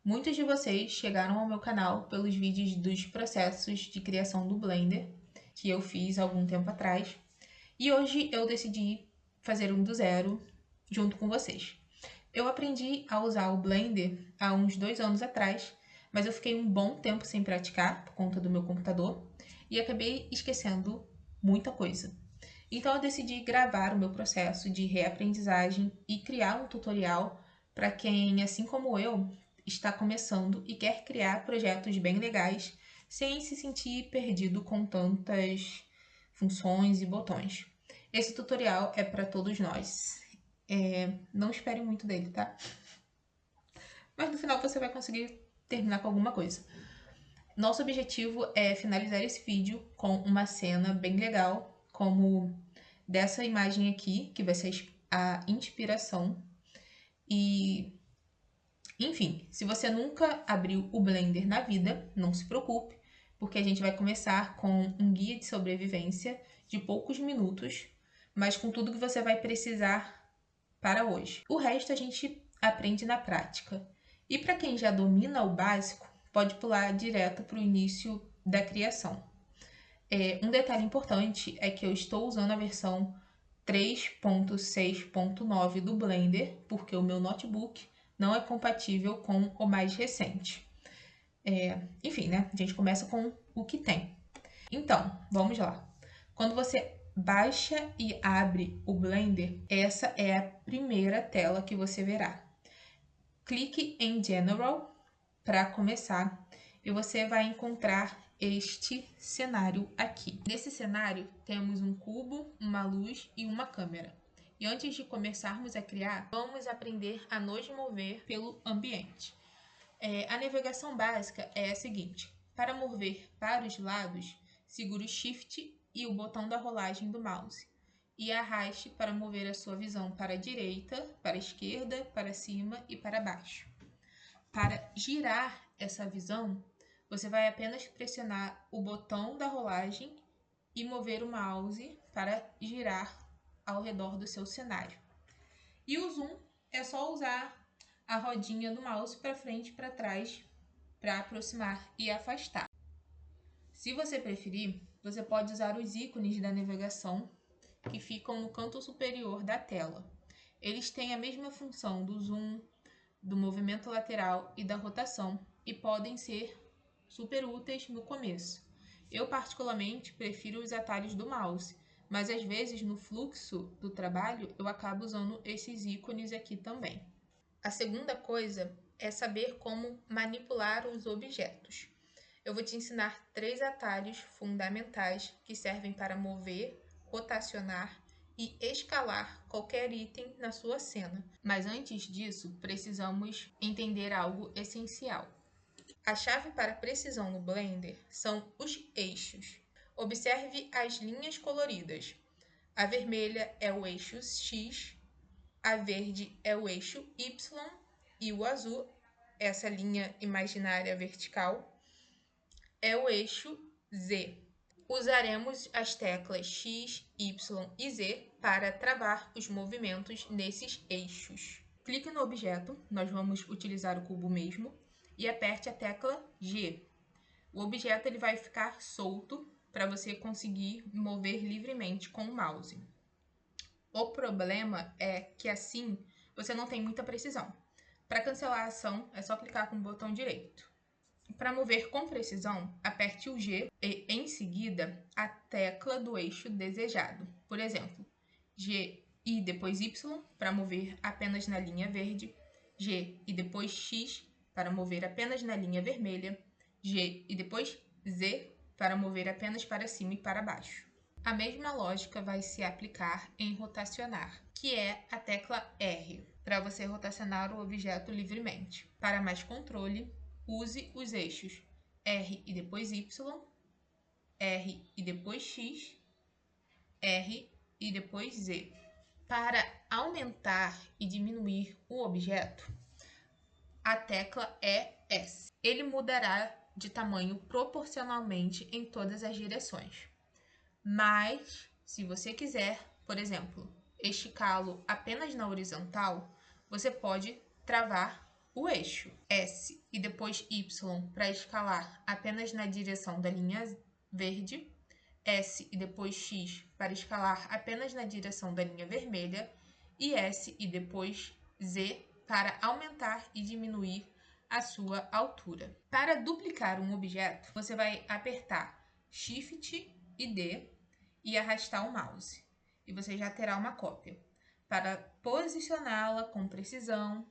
Muitos de vocês chegaram ao meu canal pelos vídeos dos processos de criação do Blender, que eu fiz há algum tempo atrás, e hoje eu decidi fazer um do zero junto com vocês. Eu aprendi a usar o Blender há uns 2 anos atrás, mas eu fiquei um bom tempo sem praticar por conta do meu computador e acabei esquecendo muita coisa. Então eu decidi gravar o meu processo de reaprendizagem e criar um tutorial para quem, assim como eu, está começando e quer criar projetos bem legais sem se sentir perdido com tantas funções e botões. Esse tutorial é para todos nós. Não espere muito dele, tá? Mas no final você vai conseguir terminar com alguma coisa. Nosso objetivo é finalizar esse vídeo com uma cena bem legal, como dessa imagem aqui, que vai ser a inspiração. E, enfim, se você nunca abriu o Blender na vida, não se preocupe, porque a gente vai começar com um guia de sobrevivência de poucos minutos, mas com tudo que você vai precisar para hoje. O resto a gente aprende na prática. E para quem já domina o básico, pode pular direto para o início da criação. Um detalhe importante é que eu estou usando a versão 3.6.9 do Blender, porque o meu notebook não é compatível com o mais recente. Enfim, né? A gente começa com o que tem. Então, vamos lá. Quando você baixa e abre o Blender, essa é a primeira tela que você verá. Clique em General para começar e você vai encontrar este cenário aqui. Nesse cenário temos um cubo, uma luz e uma câmera. E antes de começarmos a criar, vamos aprender a nos mover pelo ambiente. A navegação básica é a seguinte: para mover para os lados, segure o Shift e o botão da rolagem do mouse e arraste para mover a sua visão para a direita, para a esquerda, para cima e para baixo. Para girar essa visão, você vai apenas pressionar o botão da rolagem e mover o mouse para girar ao redor do seu cenário. E o zoom é só usar a rodinha do mouse para frente e para trás para aproximar e afastar. Se você preferir, você pode usar os ícones da navegação que ficam no canto superior da tela. Eles têm a mesma função do zoom, do movimento lateral e da rotação e podem ser super úteis no começo. Eu particularmente prefiro os atalhos do mouse, mas às vezes no fluxo do trabalho eu acabo usando esses ícones aqui também. A segunda coisa é saber como manipular os objetos. Eu vou te ensinar 3 atalhos fundamentais que servem para mover, rotacionar e escalar qualquer item na sua cena. Mas antes disso, precisamos entender algo essencial. A chave para precisão no Blender são os eixos. Observe as linhas coloridas. A vermelha é o eixo X, a verde é o eixo Y e o azul, essa linha imaginária vertical, é o eixo Z. Usaremos as teclas X, Y e Z para travar os movimentos nesses eixos. Clique no objeto, nós vamos utilizar o cubo mesmo, e aperte a tecla G. O objeto ele vai ficar solto para você conseguir mover livremente com o mouse. O problema é que assim você não tem muita precisão. Para cancelar a ação, é só clicar com o botão direito. Para mover com precisão, aperte o G e, em seguida, a tecla do eixo desejado. Por exemplo, G e depois Y para mover apenas na linha verde, G e depois X para mover apenas na linha vermelha, G e depois Z para mover apenas para cima e para baixo. A mesma lógica vai se aplicar em rotacionar, que é a tecla R, para você rotacionar o objeto livremente. Para mais controle, use os eixos R e depois Y, R e depois X, R e depois Z. Para aumentar e diminuir o objeto, a tecla é S. Ele mudará de tamanho proporcionalmente em todas as direções. Mas, se você quiser, por exemplo, esticá-lo apenas na horizontal, você pode travar o eixo S e depois Y para escalar apenas na direção da linha verde, S e depois X para escalar apenas na direção da linha vermelha e S e depois Z para aumentar e diminuir a sua altura. Para duplicar um objeto, você vai apertar Shift e D e arrastar o mouse, e você já terá uma cópia. Para posicioná-la com precisão,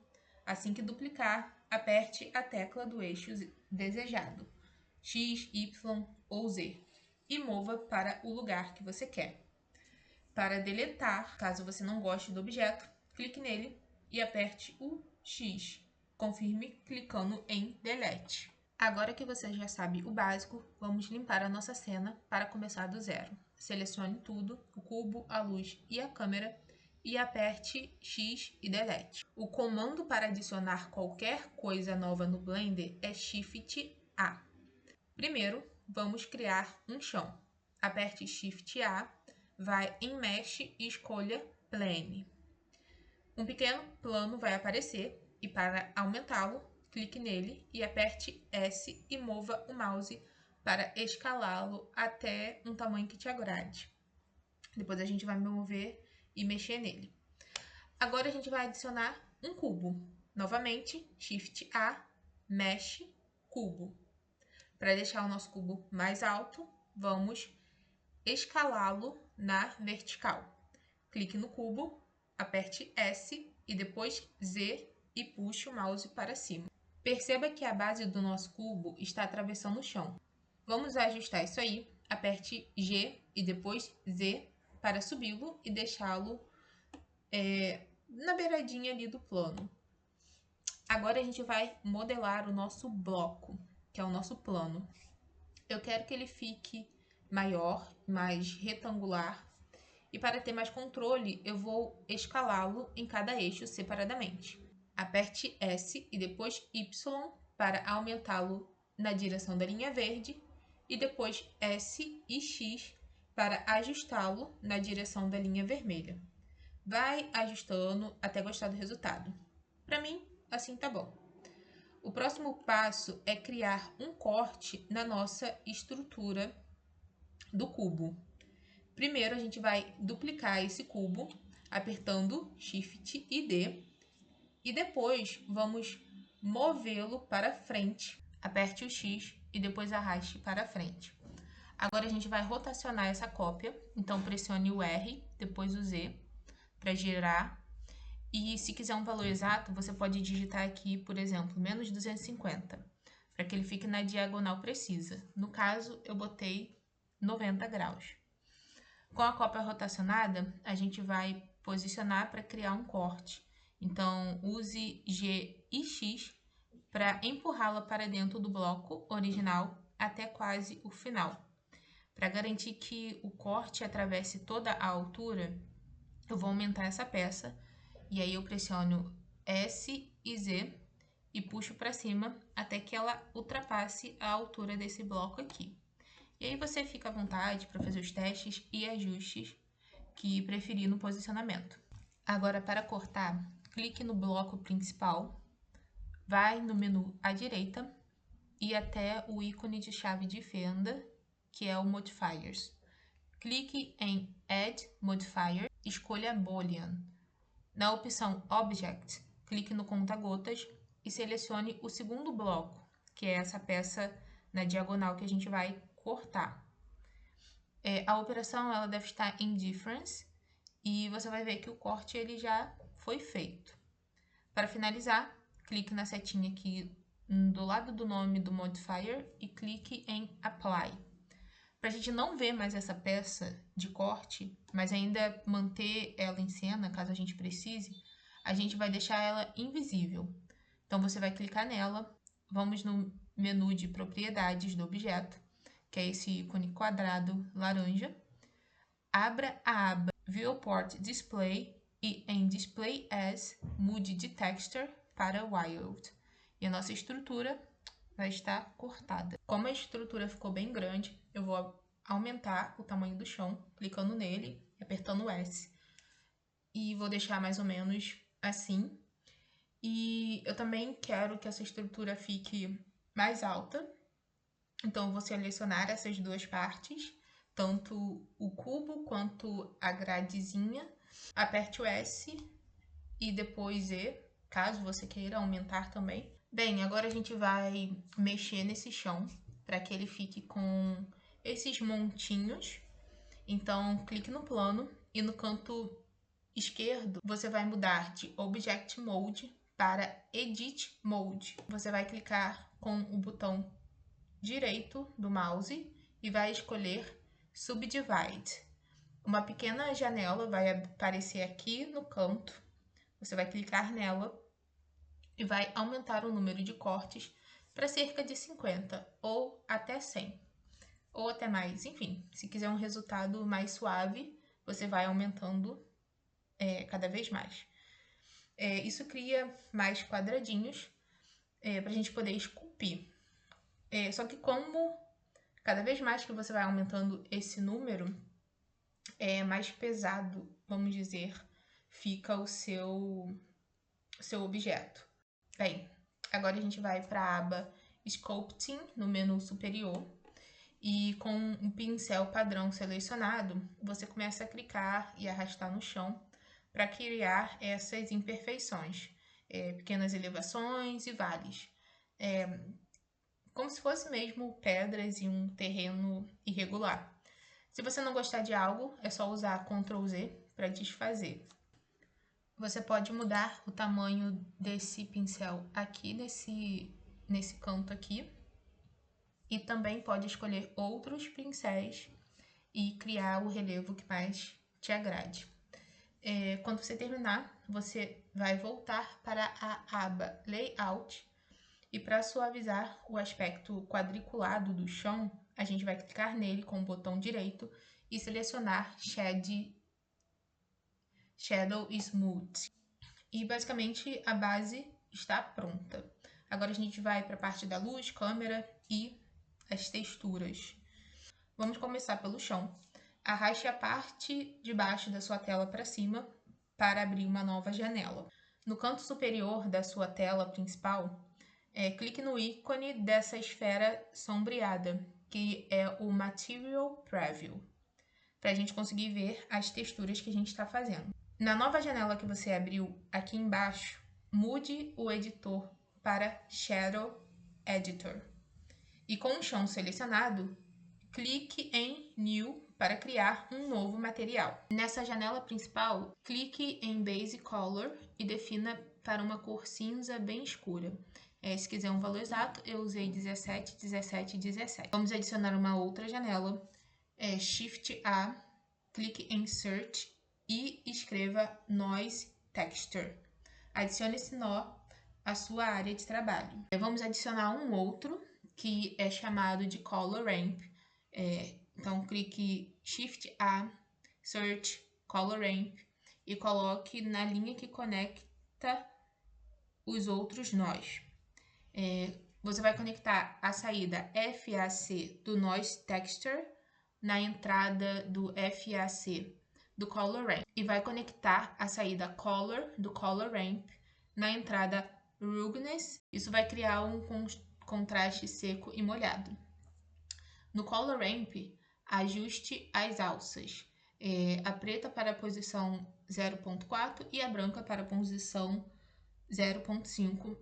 assim que duplicar, aperte a tecla do eixo desejado, X, Y ou Z, e mova para o lugar que você quer. Para deletar, caso você não goste do objeto, clique nele e aperte o X. Confirme clicando em Delete. Agora que você já sabe o básico, vamos limpar a nossa cena para começar do zero. Selecione tudo, o cubo, a luz e a câmera, e aperte X e Delete. O comando para adicionar qualquer coisa nova no Blender é Shift A. Primeiro, vamos criar um chão. Aperte Shift A, vai em Mesh e escolha Plane. Um pequeno plano vai aparecer e para aumentá-lo, clique nele e aperte S e mova o mouse para escalá-lo até um tamanho que te agrade. Depois a gente vai mover e mexer nele. Agora a gente vai adicionar um cubo. Novamente, Shift A, Mesh, Cubo. Para deixar o nosso cubo mais alto, vamos escalá-lo na vertical. Clique no cubo, aperte S e depois Z e puxe o mouse para cima. Perceba que a base do nosso cubo está atravessando o chão. Vamos ajustar isso aí. Aperte G e depois Z para subi-lo e deixá-lo na beiradinha ali do plano. Agora a gente vai modelar o nosso bloco, que é o nosso plano. Eu quero que ele fique maior, mais retangular, e para ter mais controle, eu vou escalá-lo em cada eixo separadamente. Aperte S e depois Y para aumentá-lo na direção da linha verde, e depois S e X para ajustá-lo na direção da linha vermelha. Vai ajustando até gostar do resultado. Para mim, assim tá bom. O próximo passo é criar um corte na nossa estrutura do cubo. Primeiro, a gente vai duplicar esse cubo, apertando Shift e D, e depois vamos movê-lo para frente. Aperte o X e depois arraste para frente. Agora a gente vai rotacionar essa cópia, então pressione o R, depois o Z, para girar. E se quiser um valor exato, você pode digitar aqui, por exemplo, menos 250, para que ele fique na diagonal precisa. No caso, eu botei 90 graus. Com a cópia rotacionada, a gente vai posicionar para criar um corte. Então, use G e X para empurrá-la para dentro do bloco original até quase o final. Para garantir que o corte atravesse toda a altura, eu vou aumentar essa peça e aí eu pressiono S e Z e puxo para cima até que ela ultrapasse a altura desse bloco aqui. E aí você fica à vontade para fazer os testes e ajustes que preferir no posicionamento. Agora, para cortar, clique no bloco principal, vai no menu à direita e até o ícone de chave de fenda, que é o Modifiers. Clique em Add Modifier, escolha Boolean. Na opção Object, clique no conta-gotas e selecione o segundo bloco, que é essa peça na diagonal que a gente vai cortar. A operação ela deve estar em Difference e você vai ver que o corte ele já foi feito. Para finalizar, clique na setinha aqui do lado do nome do modifier e clique em Apply. Para a gente não ver mais essa peça de corte, mas ainda manter ela em cena, caso a gente precise, a gente vai deixar ela invisível. Então, você vai clicar nela, vamos no menu de propriedades do objeto, que é esse ícone quadrado laranja. Abra a aba Viewport Display e em Display As, mude de Texture para Wild. E a nossa estrutura vai estar cortada. Como a estrutura ficou bem grande, eu vou aumentar o tamanho do chão, clicando nele e apertando o S. E vou deixar mais ou menos assim. E eu também quero que essa estrutura fique mais alta. Então, eu vou selecionar essas duas partes, tanto o cubo quanto a gradezinha. Aperte o S e depois E, caso você queira aumentar também. Bem, agora a gente vai mexer nesse chão para que ele fique com esses montinhos. Então, clique no plano e no canto esquerdo você vai mudar de Object Mode para Edit Mode. Você vai clicar com o botão direito do mouse e vai escolher Subdivide. Uma pequena janela vai aparecer aqui no canto. Você vai clicar nela e vai aumentar o número de cortes para cerca de 50 ou até 100 ou até mais. Enfim, se quiser um resultado mais suave, você vai aumentando cada vez mais. Isso cria mais quadradinhos para a gente poder esculpir. Só que como cada vez mais que você vai aumentando esse número, mais pesado, vamos dizer, fica o seu objeto. Bem, agora a gente vai para a aba Sculpting no menu superior e com um pincel padrão selecionado, você começa a clicar e arrastar no chão para criar essas imperfeições, pequenas elevações e vales. Como se fosse mesmo pedras e um terreno irregular. Se você não gostar de algo, é só usar Ctrl Z para desfazer. Você pode mudar o tamanho desse pincel aqui, nesse canto aqui. E também pode escolher outros pincéis e criar o relevo que mais te agrade. Quando você terminar, você vai voltar para a aba Layout e para suavizar o aspecto quadriculado do chão, a gente vai clicar nele com o botão direito e selecionar Shadow Smooth. E basicamente a base está pronta. Agora a gente vai para a parte da luz, câmera e as texturas. Vamos começar pelo chão. Arraste a parte de baixo da sua tela para cima para abrir uma nova janela. No canto superior da sua tela principal, clique no ícone dessa esfera sombreada, que é o Material Preview, para a gente conseguir ver as texturas que a gente está fazendo. Na nova janela que você abriu aqui embaixo, mude o editor para Shadow Editor. E com o chão selecionado, clique em New para criar um novo material. Nessa janela principal, clique em Base Color e defina para uma cor cinza bem escura. Se quiser um valor exato, eu usei 17, 17, 17. Vamos adicionar uma outra janela. Shift A, clique em Search e escreva Noise Texture. Adicione esse nó à sua área de trabalho. Vamos adicionar um outro que é chamado de Color Ramp. Então, clique Shift A, Search, Color Ramp e coloque na linha que conecta os outros nós. Você vai conectar a saída FAC do Noise Texture na entrada do FAC do Color Ramp e vai conectar a saída Color do Color Ramp na entrada Ruggedness. Isso vai criar um contraste seco e molhado. No Color Ramp, ajuste as alças. A preta para a posição 0.4 e a branca para a posição 0.5.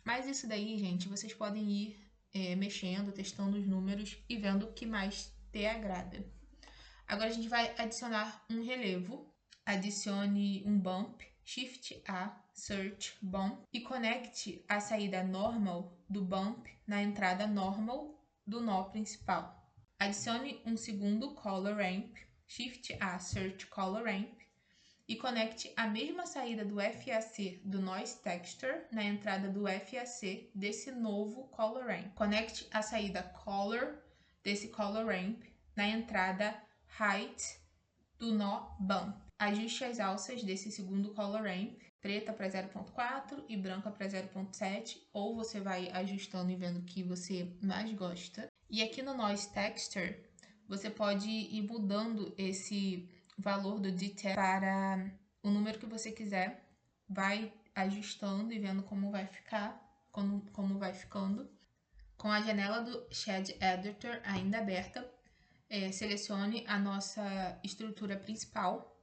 Mas isso daí, gente, vocês podem ir mexendo, testando os números e vendo o que mais te agrada. Agora a gente vai adicionar um relevo. Adicione um bump, Shift A, Search, Bump e conecte a saída normal do bump na entrada normal do nó principal. Adicione um segundo Color Ramp, Shift A, Search, Color Ramp e conecte a mesma saída do FAC do Noise Texture na entrada do FAC desse novo Color Ramp. Conecte a saída Color desse Color Ramp na entrada Height do nó Bump. Ajuste as alças desse segundo Color Ramp, preta para 0.4 e branca para 0.7, ou você vai ajustando e vendo o que você mais gosta. E aqui no Noise Texture, você pode ir mudando esse valor do detail para o número que você quiser. Vai ajustando e vendo como vai ficar, como vai ficando. Com a janela do Shade Editor ainda aberta, selecione a nossa estrutura principal.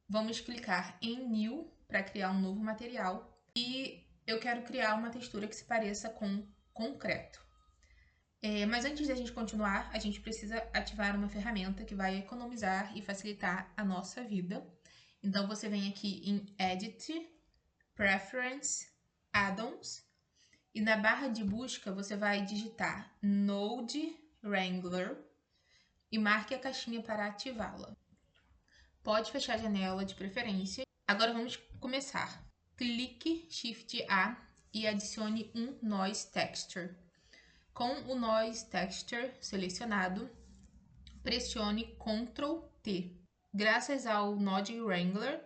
Vamos clicar em New para criar um novo material. E eu quero criar uma textura que se pareça com concreto. Mas antes da gente continuar, a gente precisa ativar uma ferramenta que vai economizar e facilitar a nossa vida. Então, você vem aqui em Edit, Preference, Add-ons, e na barra de busca você vai digitar Node Wrangler e marque a caixinha para ativá-la. Pode fechar a janela de preferência. Agora vamos começar. Clique Shift A e adicione um Noise Texture. Com o Noise Texture selecionado, pressione Ctrl T. Graças ao Node Wrangler,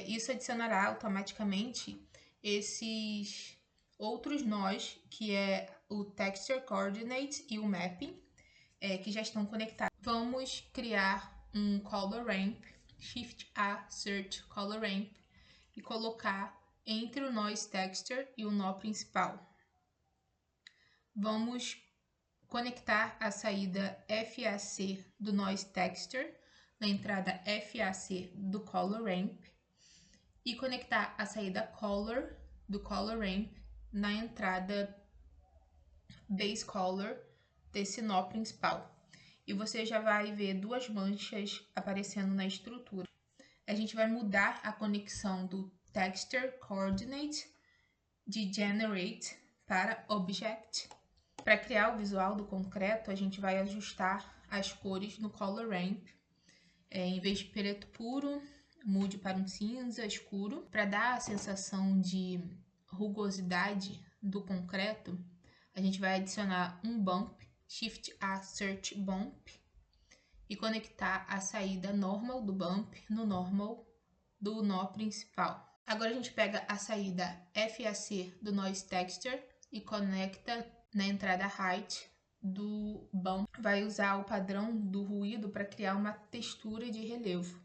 isso adicionará automaticamente esses outros nós, que é o Texture Coordinate e o Mapping, que já estão conectados. Vamos criar um Color Ramp, Shift A, Search Color Ramp, e colocar entre o Noise Texture e o nó principal. Vamos conectar a saída FAC do Noise Texture na entrada FAC do Color Ramp e conectar a saída Color do Color Ramp na entrada Base Color desse nó principal. E você já vai ver duas manchas aparecendo na estrutura. A gente vai mudar a conexão do Texture Coordinate de Generate para Object. Para criar o visual do concreto, a gente vai ajustar as cores no Color Ramp. Em vez de preto puro, mude para um cinza escuro. Para dar a sensação de rugosidade do concreto, a gente vai adicionar um Bump, Shift A Search Bump, e conectar a saída Normal do Bump no Normal do nó principal. Agora a gente pega a saída FAC do Noise Texture e conecta na entrada Height do Bump. Vai usar o padrão do ruído para criar uma textura de relevo.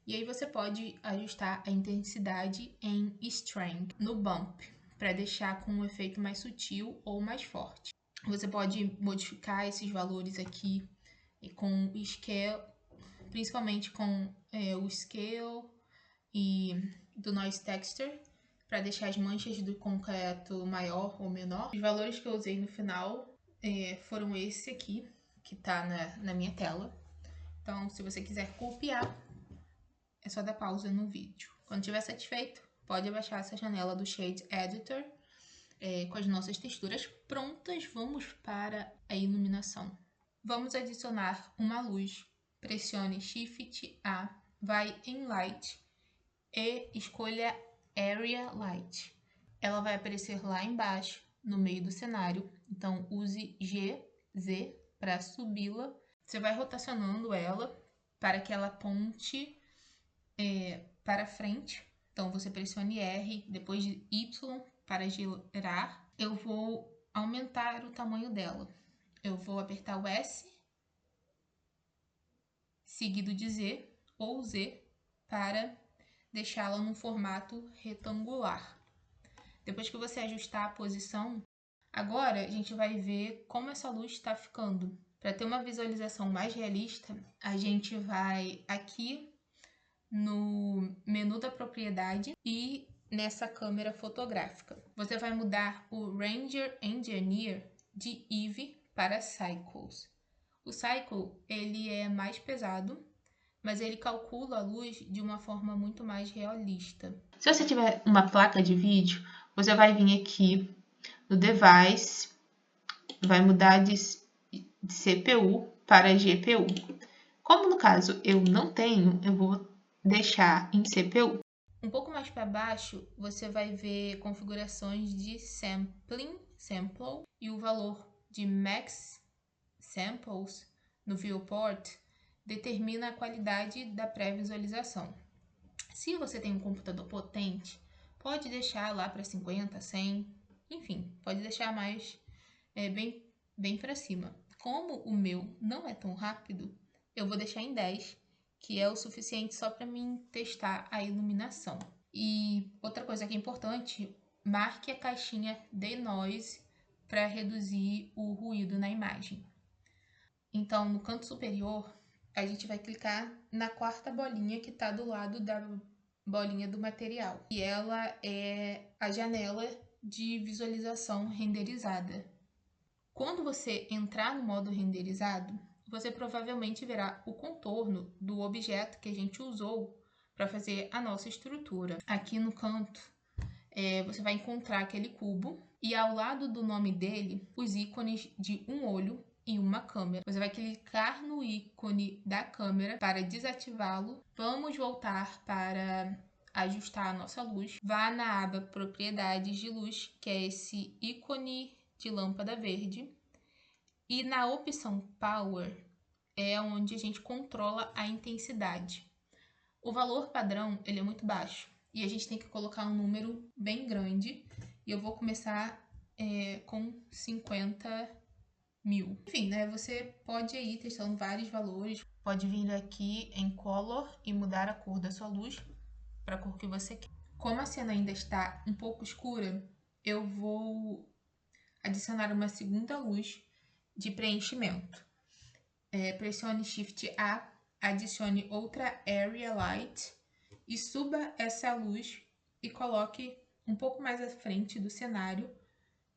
E aí você pode ajustar a intensidade em Strength no Bump, para deixar com um efeito mais sutil ou mais forte. Você pode modificar esses valores aqui com o Scale, principalmente com o Scale e do Noise Texture, para deixar as manchas do concreto maior ou menor. Os valores que eu usei no final foram esse aqui, que está na minha tela. Então, se você quiser copiar, é só dar pausa no vídeo. Quando estiver satisfeito, pode abaixar essa janela do Shade Editor com as nossas texturas prontas. Vamos para a iluminação. Vamos adicionar uma luz. Pressione Shift A, vai em Light e escolha Area Light. Ela vai aparecer lá embaixo, no meio do cenário. Então, use GZ para subi-la. Você vai rotacionando ela para que ela aponte para frente. Então, você pressione R, depois de Y para girar. Eu vou aumentar o tamanho dela. Eu vou apertar o S, seguido de Z, ou Z, para deixá-la num formato retangular. Depois que você ajustar a posição, agora a gente vai ver como essa luz está ficando. Para ter uma visualização mais realista, a gente vai aqui no menu da propriedade e nessa câmera fotográfica. Você vai mudar o Ranger Engineer de Eve para Cycles. O Cycle ele é mais pesado, mas ele calcula a luz de uma forma muito mais realista. Se você tiver uma placa de vídeo, você vai vir aqui no Device, vai mudar de CPU para GPU. Como no caso eu não tenho, eu vou deixar em CPU. Um pouco mais para baixo, você vai ver configurações de sample, e o valor de Max Samples no Viewport determina a qualidade da pré-visualização. Se você tem um computador potente, pode deixar lá para 50, 100, enfim, pode deixar mais bem para cima. Como o meu não é tão rápido, eu vou deixar em 10, que é o suficiente só para mim testar a iluminação. E outra coisa que é importante, marque a caixinha Denoise para reduzir o ruído na imagem. Então, no canto superior, a gente vai clicar na quarta bolinha que está do lado da bolinha do material. E ela é a janela de visualização renderizada. Quando você entrar no modo renderizado, você provavelmente verá o contorno do objeto que a gente usou para fazer a nossa estrutura. Aqui no canto, você vai encontrar aquele cubo e ao lado do nome dele, os ícones de um olho e uma câmera. Você vai clicar no ícone da câmera para desativá-lo. Vamos voltar para ajustar a nossa luz. Vá na aba Propriedades de Luz, que é esse ícone de lâmpada verde. E na opção Power é onde a gente controla a intensidade. O valor padrão ele é muito baixo e a gente tem que colocar um número bem grande. E eu vou começar com 50 mil. Enfim, né? Você pode ir testando vários valores. Pode vir aqui em Color e mudar a cor da sua luz para a cor que você quer. Como a cena ainda está um pouco escura, eu vou adicionar uma segunda luz de preenchimento. Pressione Shift A, adicione outra Area Light e suba essa luz e coloque um pouco mais à frente do cenário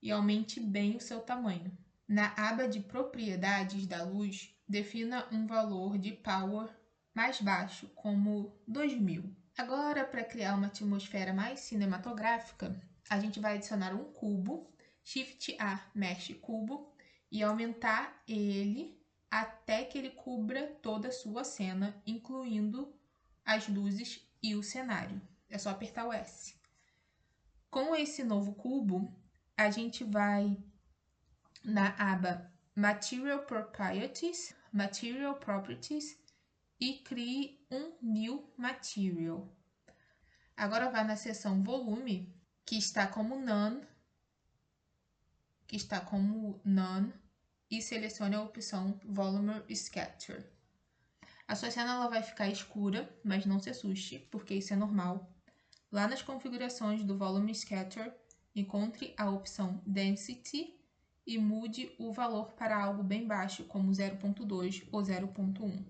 e aumente bem o seu tamanho. Na aba de propriedades da luz, defina um valor de Power mais baixo, como 2000. Agora, para criar uma atmosfera mais cinematográfica, a gente vai adicionar um cubo, Shift A, mexe cubo, e aumentar ele até que ele cubra toda a sua cena, incluindo as luzes e o cenário. É só apertar o S. Com esse novo cubo, a gente vai na aba Material Properties e crie um New Material. Agora vá na seção Volume, que está como None, e selecione a opção Volume Scatter. A sua cena ela vai ficar escura, mas não se assuste, porque isso é normal. Lá nas configurações do Volume Scatter, encontre a opção Density e mude o valor para algo bem baixo, como 0.2 ou 0.1.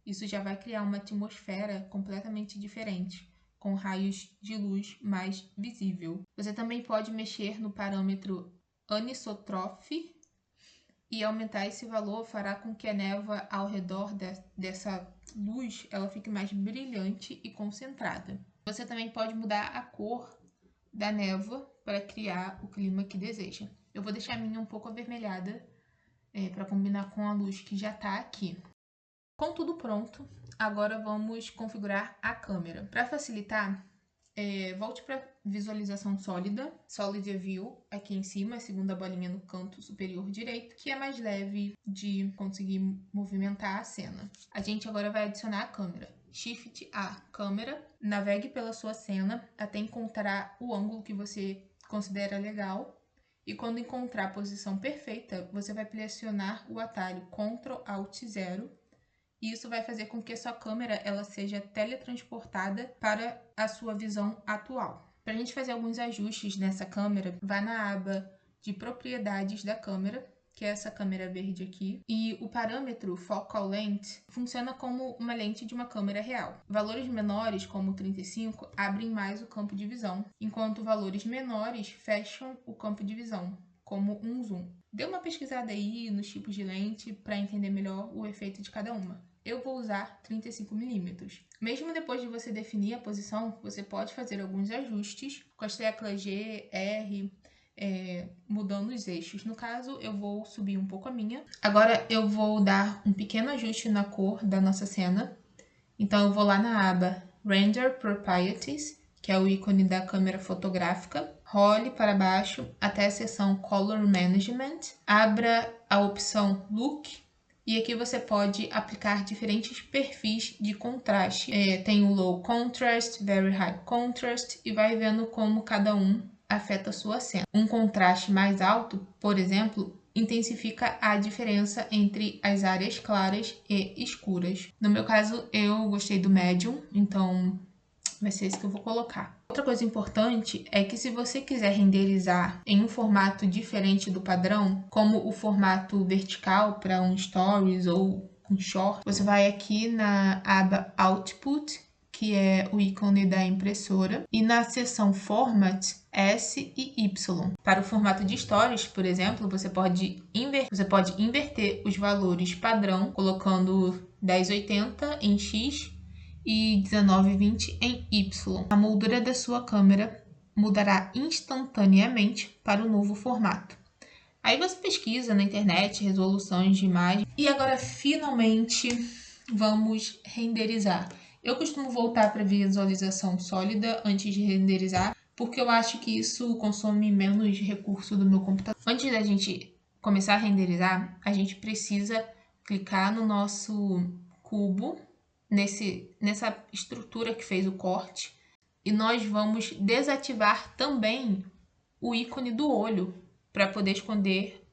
Isso já vai criar uma atmosfera completamente diferente, com raios de luz mais visível. Você também pode mexer no parâmetro Anisotropy e aumentar esse valor fará com que a névoa ao redor dessa luz ela fique mais brilhante e concentrada. Você também pode mudar a cor da névoa para criar o clima que deseja. Eu vou deixar a minha um pouco avermelhada para combinar com a luz que já está aqui. Com tudo pronto, agora vamos configurar a câmera. Para facilitar, volte para visualização sólida, Solid View, aqui em cima, a segunda bolinha no canto superior direito, que é mais leve de conseguir movimentar a cena. A gente agora vai adicionar a câmera. Shift A, câmera, navegue pela sua cena até encontrar o ângulo que você considera legal. E quando encontrar a posição perfeita, você vai pressionar o atalho Ctrl Alt 0. E isso vai fazer com que a sua câmera ela seja teletransportada para a sua visão atual. Para a gente fazer alguns ajustes nessa câmera, vá na aba de propriedades da câmera, que é essa câmera verde aqui, e o parâmetro Focal Length funciona como uma lente de uma câmera real. Valores menores, como 35, abrem mais o campo de visão, enquanto valores menores fecham o campo de visão, como um zoom. Dê uma pesquisada aí nos tipos de lente para entender melhor o efeito de cada uma. Eu vou usar 35mm. Mesmo depois de você definir a posição, você pode fazer alguns ajustes com as teclas G, R, mudando os eixos. No caso, eu vou subir um pouco a minha. Agora eu vou dar um pequeno ajuste na cor da nossa cena. Então eu vou lá na aba Render Properties, que é o ícone da câmera fotográfica. Role para baixo até a seção Color Management. Abra a opção Look. E aqui você pode aplicar diferentes perfis de contraste. Tem o Low Contrast, Very High Contrast e vai vendo como cada um afeta a sua cena. Um contraste mais alto, por exemplo, intensifica a diferença entre as áreas claras e escuras. No meu caso, eu gostei do Medium, então vai ser esse que eu vou colocar. Outra coisa importante é que se você quiser renderizar em um formato diferente do padrão, como o formato vertical para um Stories ou um Short, você vai aqui na aba Output, que é o ícone da impressora, e na seção Format, S e Y. Para o formato de Stories, por exemplo, você pode inverter os valores padrão, colocando 1080 em X e 1920 em Y. A moldura da sua câmera mudará instantaneamente para o novo formato. Aí você pesquisa na internet resoluções de imagem. E agora, finalmente, vamos renderizar. Eu costumo voltar para visualização sólida antes de renderizar, porque eu acho que isso consome menos recurso do meu computador. Antes da gente começar a renderizar, a gente precisa clicar no nosso cubo, nessa estrutura que fez o corte, e nós vamos desativar também o ícone do olho para poder esconder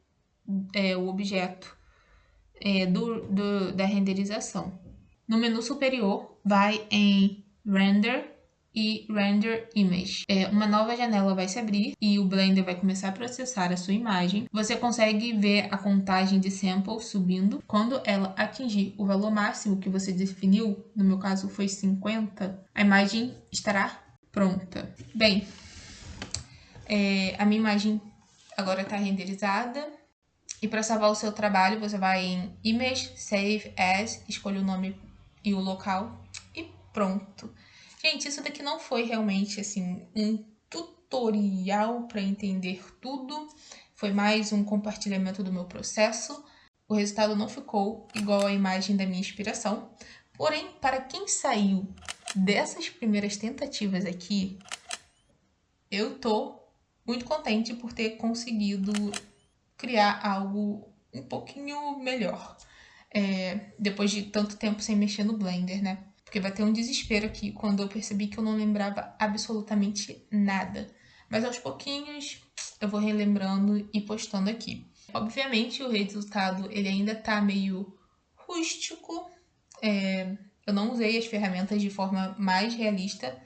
o objeto da renderização. No menu superior, vai em Render e Render Image. Uma nova janela vai se abrir e o Blender vai começar a processar a sua imagem. Você consegue ver a contagem de samples subindo. Quando ela atingir o valor máximo que você definiu, no meu caso foi 50, a imagem estará pronta. Bem, a minha imagem agora está renderizada. E para salvar o seu trabalho, você vai em Image, Save As, escolhe o nome e o local e pronto. Gente, isso daqui não foi realmente assim um tutorial para entender tudo. Foi mais um compartilhamento do meu processo. O resultado não ficou igual à imagem da minha inspiração. Porém, para quem saiu dessas primeiras tentativas aqui, eu tô muito contente por ter conseguido criar algo um pouquinho melhor. Depois de tanto tempo sem mexer no Blender, né? Porque vai ter um desespero aqui quando eu percebi que eu não lembrava absolutamente nada. Mas aos pouquinhos eu vou relembrando e postando aqui. Obviamente o resultado ele ainda tá meio rústico. Eu não usei as ferramentas de forma mais realista,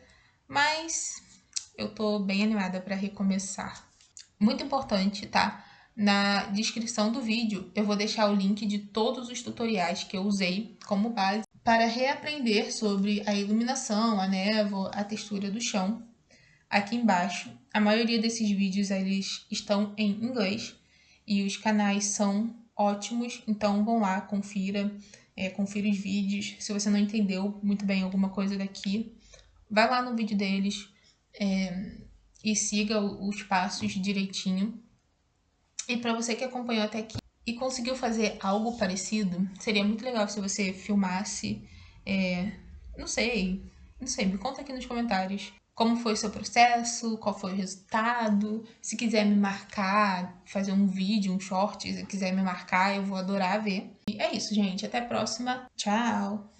mas eu tô bem animada para recomeçar. Muito importante, tá? Na descrição do vídeo eu vou deixar o link de todos os tutoriais que eu usei como base para reaprender sobre a iluminação, a névoa, a textura do chão. Aqui embaixo, a maioria desses vídeos eles estão em inglês e os canais são ótimos, então vão lá, confira os vídeos. Se você não entendeu muito bem alguma coisa daqui, vai lá no vídeo deles e siga os passos direitinho. E para você que acompanhou até aqui e conseguiu fazer algo parecido, seria muito legal se você filmasse, não sei, me conta aqui nos comentários como foi o seu processo, qual foi o resultado. Se quiser me marcar, fazer um vídeo, um short, se quiser me marcar, eu vou adorar ver. E é isso, gente. Até a próxima. Tchau!